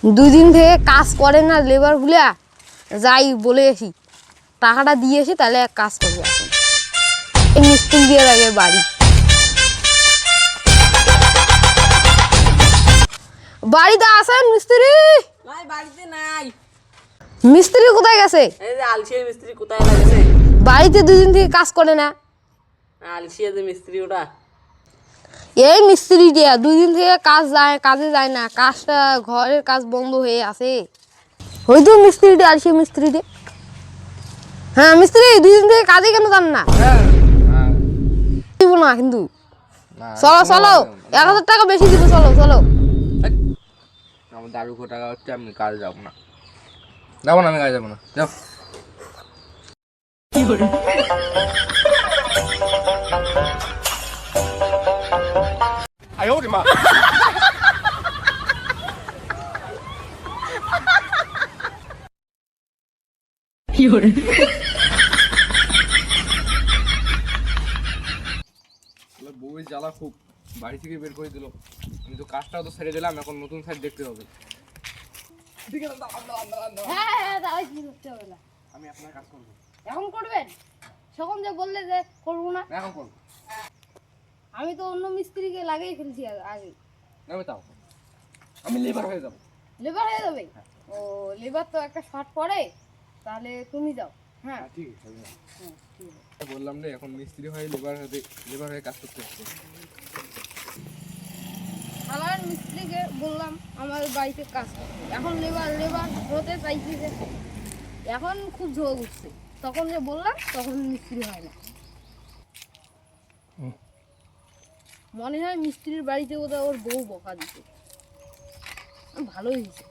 দুই দিন থেকে কাজ করে না লেবার গুলা, যাই বলে আসি টাকাটা দিয়ে আসি তাহলে এক কাজ করবে। এখন এই মিস্ত্রি দিয়ে লাগে বাড়ি, বাড়িতে আছেন মিস্ত্রি? নাই বাড়িতে নাই। মিস্ত্রি কোথায় গেছে? এই যে আলসিয়া মিস্ত্রি কোথায় লাগেছে? বাড়িতে দুদিন থেকে কাজ করে না। আলসিয়া যে মিস্ত্রি ওটা, এই মিস্ত্রি দিয়া 2 দিন থেকে কাজে যায় না, কাজটা ঘরের কাজ বন্ধ হয়ে আছে। হয়তো মিস্ত্রিটা আলসিয়া মিস্ত্রিটা। হ্যাঁ মিস্ত্রি 2 দিন থেকে কাজে কেন যান না? দিব না কিন্তু। চলো চলো, 1000 টাকা বেশি দিব, চলো চলো। আমার 1000 টাকা হচ্ছে, আমি কাজে যাবো না, যাবো না, আমি কাজে যাবো না, যাও। বউয়ের জ্বালা খুব, বাড়ি থেকে বের করে দিল। আমি তো কাজটাও তো ছেড়ে দিলাম, এখন নতুন সাইড দেখতে হবে। আমি আপনার কাজ করবো। এখন করবেন? তখন যে বললে যে করবো না, এখন করবো। আমি তো অন্য মিস্ত্রিকে লাগিয়ে ফেলছি আগে। আমি তাও, আমি লেবার হয়ে যাবো। লেবার হয়ে যাবে? ও লেবার তো একটা শর্ট পড়ে, তাহলে তুমি যাও। হ্যাঁ ঠিক আছে, হ্যাঁ ঠিক আছে। বললাম রে, এখন মিস্ত্রি হয়ে লেবার হয়ে কাজ করতে হচ্ছে। সাধারণ মিস্ত্রিকে বললাম আমার বাড়িতে কাজ করতে, এখন লেবার হতে চাইছি যে, এখন খুব ঝোঁক উঠছে। তখন যে বললাম তখন মিস্ত্রি হয় না। মনে হয় মিস্ত্রির বাড়িতে বোধহয় ওর বউ বকা দিতে। ভালোই হয়েছে।